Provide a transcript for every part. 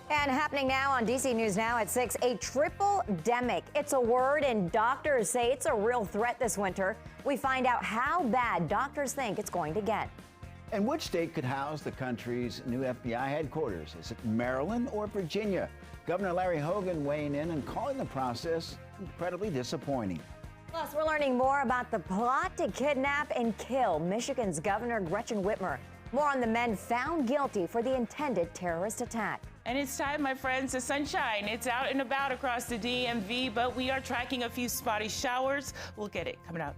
And happening now on DC News Now at 6, a triple-demic. It's a word, and doctors say it's a real threat this winter. We find out how bad doctors think it's going to get. And which state could house the country's new FBI headquarters? Is it Maryland or Virginia? Governor Larry Hogan weighing in and calling the process incredibly disappointing. Plus, we're learning more about the plot to kidnap and kill Michigan's Governor Gretchen Whitmer. More on the men found guilty for the intended terrorist attack. And it's time, my friends, to sunshine. It's out and about across the DMV, but we are tracking a few spotty showers. We'll get it coming up.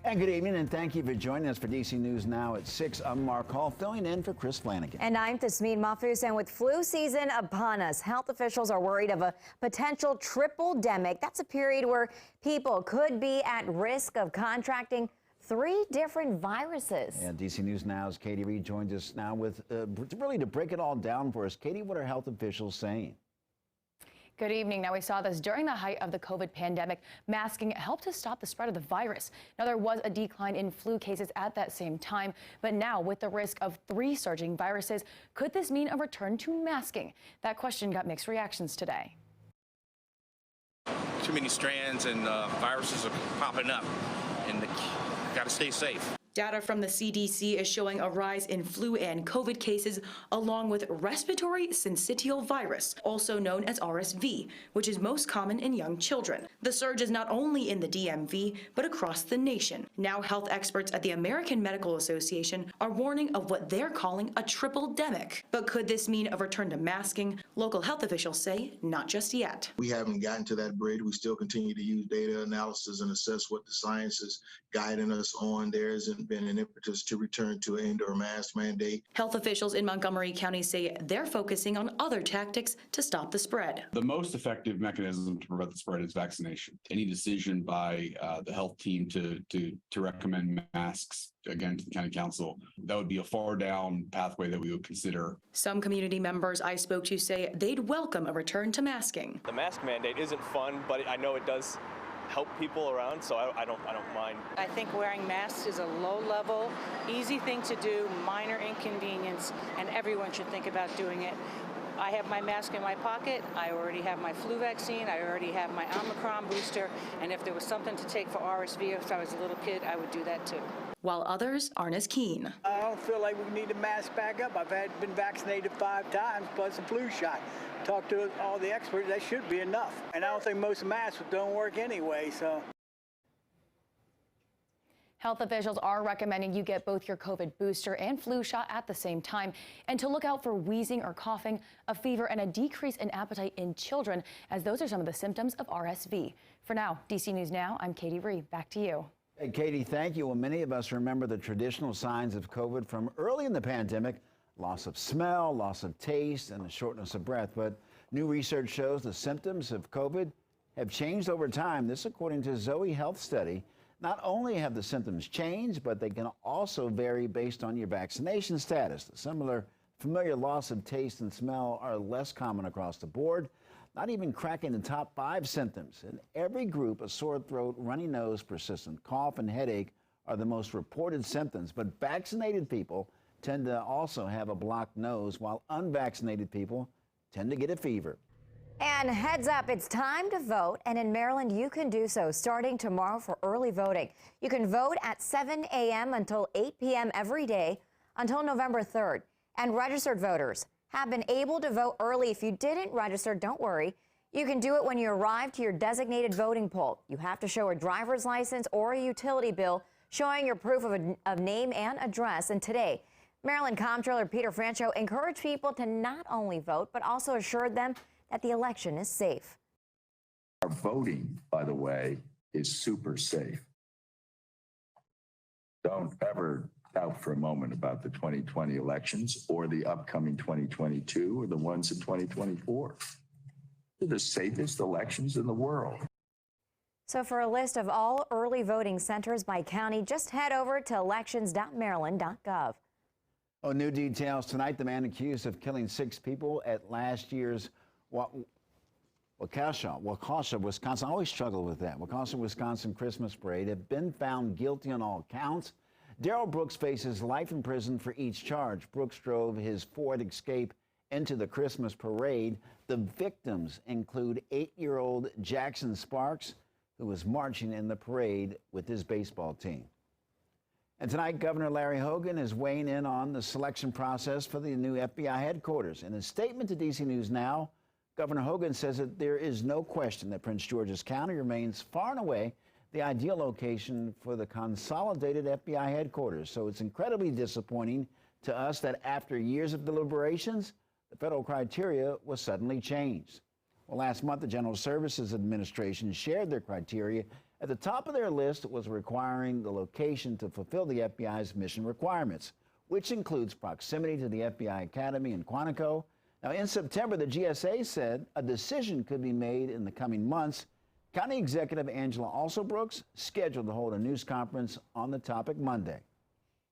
And good evening, and thank you for joining us for DC News Now at 6. I'm Mark Hall, filling in for Chris Flanagan. And I'm Tasmin Mahfouz, and with flu season upon us, health officials are worried of a potential triple-demic. That's a period where people could be at risk of contracting 3 different viruses. And DC News Now's Katie Reed joins us now with really to break it all down for us. Katie, what are health officials saying? Good evening. Now, we saw this during the height of the COVID pandemic. Masking helped to stop the spread of the virus. Now, there was a decline in flu cases at that same time. But now, with the risk of 3 surging viruses, could this mean a return to masking? That question got mixed reactions today. Too many strands and viruses are popping up, and got to stay safe. Data from the CDC is showing a rise in flu and COVID cases, along with respiratory syncytial virus, also known as RSV, which is most common in young children. The surge is not only in the DMV, but across the nation. Now, health experts at the American Medical Association are warning of what they're calling a triple-demic. But could this mean a return to masking? Local health officials say not just yet. We haven't gotten to that bridge. We still continue to use data analysis and assess what the science is guiding us on. There isn't been an impetus to return to an indoor mask mandate. Health officials in Montgomery County say they're focusing on other tactics to stop the spread. The most effective mechanism to prevent the spread is vaccination. Any decision by the health team to recommend masks, again, to the county council, that would be a far down pathway that we would consider. Some community members I spoke to say they'd welcome a return to masking. The mask mandate isn't fun, but I know it does help people around, so I don't mind. I think wearing masks is a low-level, easy thing to do, minor inconvenience, and everyone should think about doing it. I have my mask in my pocket. I already have my flu vaccine. I already have my Omicron booster, and if there was something to take for RSV if I was a little kid, I would do that too. While others aren't as keen. I don't feel like we need to mask back up. I've been vaccinated 5 times plus a flu shot. Talk to all the experts, that should be enough. And I don't think most masks don't work anyway, so. Health officials are recommending you get both your COVID booster and flu shot at the same time, and to look out for wheezing or coughing, a fever, and a decrease in appetite in children, as those are some of the symptoms of RSV. For now, DC News Now, I'm Katie Reed. Back to you. Hey, Katie, thank you. Well, many of us remember the traditional signs of COVID from early in the pandemic: loss of smell, loss of taste, and a shortness of breath. But new research shows the symptoms of COVID have changed over time. This according to Zoe Health study. Not only have the symptoms changed, but they can also vary based on your vaccination status. The familiar loss of taste and smell are less common across the board, not even cracking the top 5 symptoms. In every group, a sore throat, runny nose, persistent cough, and headache are the most reported symptoms. But vaccinated people tend to also have a blocked nose, while unvaccinated people tend to get a fever. And heads up, it's time to vote. And in Maryland, you can do so starting tomorrow for early voting. You can vote at 7 a.m. until 8 p.m. every day until November 3rd. And registered voters have been able to vote early. If you didn't register, don't worry. You can do it when you arrive to your designated voting poll. You have to show a driver's license or a utility bill showing your proof of name and address. And today, Maryland Comptroller Peter Franchot encouraged people to not only vote, but also assured them that the election is safe. Our voting, by the way, is super safe. Don't ever doubt for a moment about the 2020 elections or the upcoming 2022 or the ones in 2024. They're the safest elections in the world. So for a list of all early voting centers by county, just head over to elections.maryland.gov. Oh, new details tonight. The man accused of killing 6 people at last year's Waukesha, Wisconsin. I always struggle with that. Waukesha, Wisconsin Christmas parade have been found guilty on all counts. Darrell Brooks faces life in prison for each charge. Brooks drove his Ford Escape into the Christmas parade. The victims include 8-year-old Jackson Sparks, who was marching in the parade with his baseball team. And tonight, Governor Larry Hogan is weighing in on the selection process for the new FBI headquarters. In a statement to DC News Now, Governor Hogan says that there is no question that Prince George's County remains far and away the ideal location for the consolidated FBI headquarters. So it's incredibly disappointing to us that after years of deliberations, the federal criteria was suddenly changed. Well, last month, the General Services Administration shared their criteria. At the top of their list was requiring the location to fulfill the FBI's mission requirements, which includes proximity to the FBI Academy in Quantico. Now, in September, the GSA said a decision could be made in the coming months. County Executive Angela Alsobrooks scheduled to hold a news conference on the topic Monday.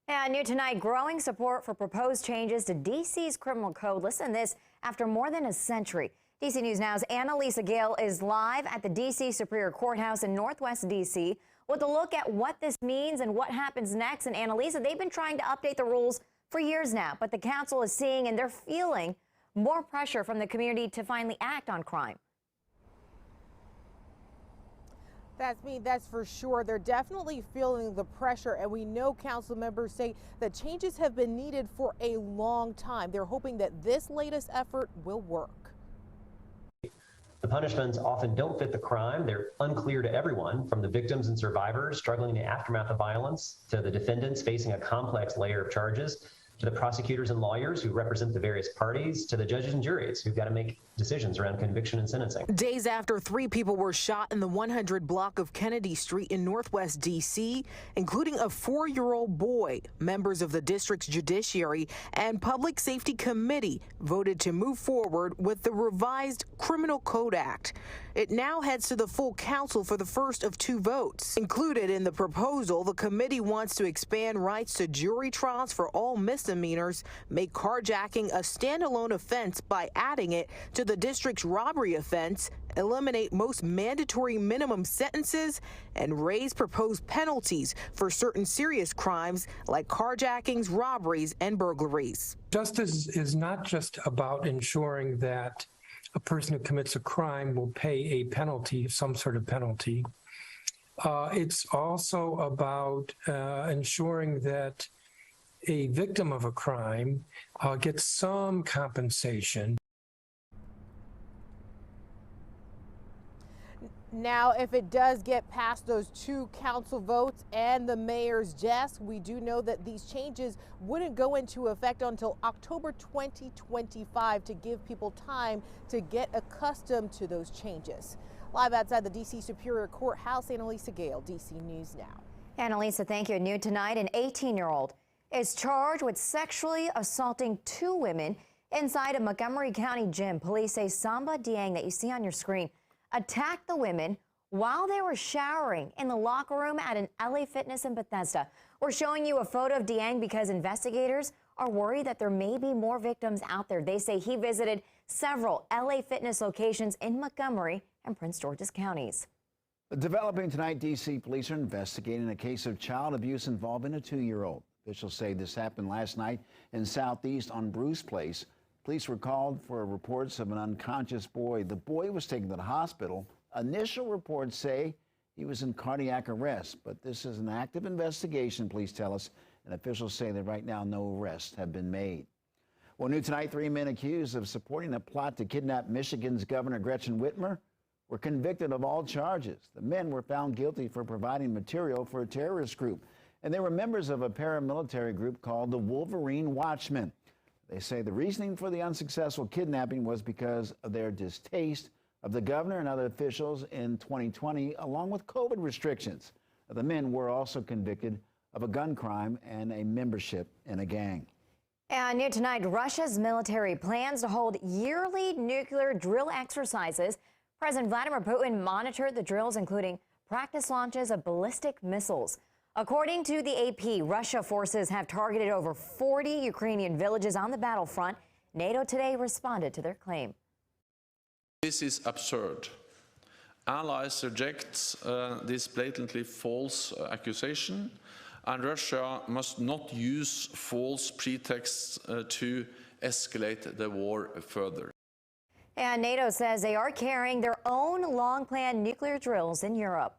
And new tonight, growing support for proposed changes to D.C.'s criminal code. Listen to this. After more than a century, DC News Now's Annalisa Gale is live at the D.C. Superior Courthouse in Northwest D.C. with a look at what this means and what happens next. And Annalisa, they've been trying to update the rules for years now, but the council is seeing and they're feeling more pressure from the community to finally act on crime. That's for sure. They're definitely feeling the pressure, and we know council members say that changes have been needed for a long time. They're hoping that this latest effort will work. The punishments often don't fit the crime. They're unclear to everyone, from the victims and survivors struggling in the aftermath of violence, to the defendants facing a complex layer of charges, to the prosecutors and lawyers who represent the various parties, to the judges and juries who've got to make decisions around conviction and sentencing. Days after 3 people were shot in the 100 block of Kennedy Street in Northwest D.C., including a 4-year-old boy, members of the district's Judiciary and Public Safety Committee voted to move forward with the revised Criminal Code Act. It now heads to the full council for the first of 2 votes. Included in the proposal, the committee wants to expand rights to jury trials for all misdemeanors, make carjacking a standalone offense by adding it to the district's robbery offense, eliminate most mandatory minimum sentences, and raise proposed penalties for certain serious crimes like carjackings, robberies, and burglaries. Justice is not just about ensuring that a person who commits a crime will pay a penalty, some sort of penalty. It's also about ensuring that a victim of a crime gets some compensation. Now, if it does get past those 2 council votes and the mayor's desk, we do know that these changes wouldn't go into effect until October 2025 to give people time to get accustomed to those changes. Live outside the D.C. Superior Courthouse, Annalisa Gale, D.C. News Now. Annalisa, thank you. New tonight, an 18-year-old is charged with sexually assaulting 2 women inside a Montgomery County gym. Police say Samba Dieng, that you see on your screen, attacked the women while they were showering in the locker room at an LA Fitness in Bethesda. We're showing you a photo of Dieng because investigators are worried that there may be more victims out there. They say he visited several LA Fitness locations in Montgomery and Prince George's counties. Developing tonight, D.C. police are investigating a case of child abuse involving a 2-year-old. Officials say this happened last night in Southeast on Bruce Place. Police were called for reports of an unconscious boy. The boy was taken to the hospital. Initial reports say he was in cardiac arrest, but this is an active investigation, police tell us, and officials say that right now no arrests have been made. Well, new tonight, 3 men accused of supporting a plot to kidnap Michigan's Governor Gretchen Whitmer were convicted of all charges. The men were found guilty for providing material for a terrorist group, and they were members of a paramilitary group called the Wolverine Watchmen. They say the reasoning for the unsuccessful kidnapping was because of their distaste of the governor and other officials in 2020, along with COVID restrictions. The men were also convicted of a gun crime and a membership in a gang. And new tonight, Russia's military plans to hold yearly nuclear drill exercises. President Vladimir Putin monitored the drills, including practice launches of ballistic missiles. According to the AP, Russia forces have targeted over 40 Ukrainian villages on the battlefront. NATO today responded to their claim. This is absurd. Allies reject this blatantly false accusation, and Russia must not use false pretexts to escalate the war further. And NATO says they are carrying their own long-planned nuclear drills in Europe.